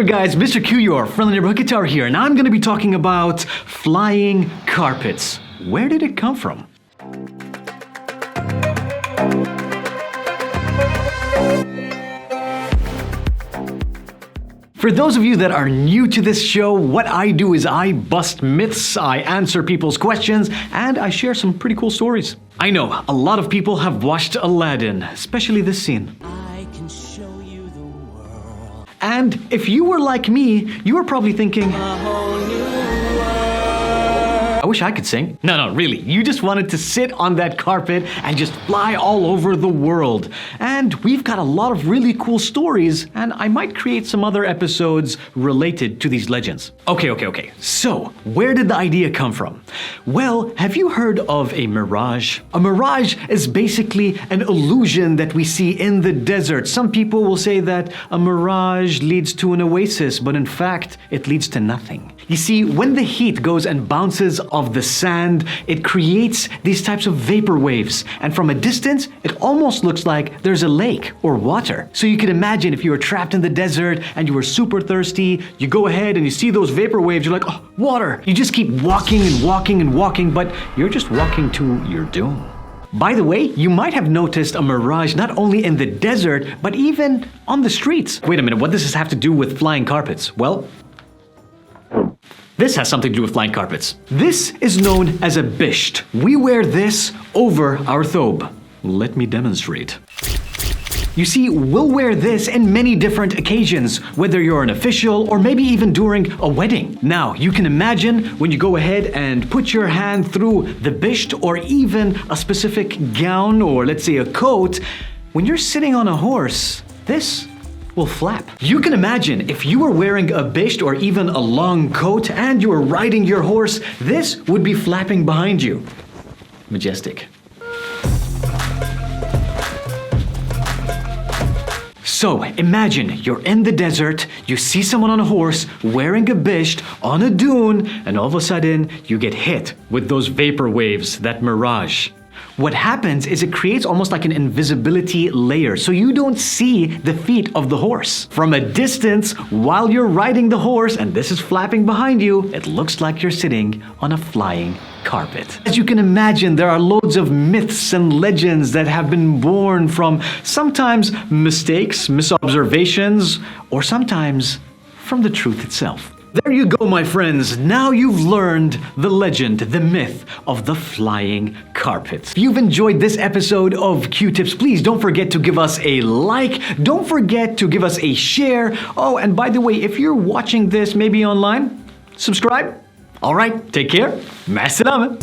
there guys, Mr.Q, your friendly neighborhood guitar here, and I'm going to be talking about flying carpets. Where did it come from? For those of you that are new to this show, what I do is I bust myths, I answer people's questions, and I share some pretty cool stories. I know, a lot of people have watched Aladdin, especially this scene. I can show you the world. And if you were like me, you were probably thinking, A whole new world. I wish I could sing. No, really. You just wanted to sit on that carpet and just fly all over the world. And we've got a lot of really cool stories, and I might create some other episodes related to these legends. Okay. So, where did the idea come from? Well, have you heard of a mirage? A mirage is basically an illusion that we see in the desert. Some people will say that a mirage leads to an oasis, but in fact, it leads to nothing. You see, when the heat goes and bounces off the sand, it creates these types of vapor waves. And from a distance, it almost looks like there's a lake or water. So you can imagine if you were trapped in the desert and you were super thirsty, you go ahead and you see those vapor waves, you're like, oh, water. You just keep walking and walking and walking, but you're just walking to your doom. By the way, you might have noticed a mirage not only in the desert, but even on the streets. Wait a minute, what does this have to do with flying carpets? Well, this has something to do with flying carpets. This is known as a bisht. We wear this over our thobe. Let me demonstrate. You see, we'll wear this in many different occasions, whether you're an official or maybe even during a wedding. Now, you can imagine when you go ahead and put your hand through the bisht or even a specific gown or let's say a coat, when you're sitting on a horse, this will flap. You can imagine if you were wearing a bisht or even a long coat and you were riding your horse, this would be flapping behind you. Majestic. So imagine you're in the desert, you see someone on a horse wearing a bisht on a dune, and all of a sudden you get hit with those vapor waves, that mirage. What happens is it creates almost like an invisibility layer, so you don't see the feet of the horse. From a distance, while you're riding the horse and this is flapping behind you, it looks like you're sitting on a flying carpet. As you can imagine, there are loads of myths and legends that have been born from sometimes mistakes, misobservations, or sometimes from the truth itself. There you go, my friends. Now you've learned the legend, the myth of the flying carpet. If you've enjoyed this episode of Qtips, please don't forget to give us a like. Don't forget to give us a share. Oh, and by the way, if you're watching this maybe online, subscribe. All right, take care. Ma'a salama.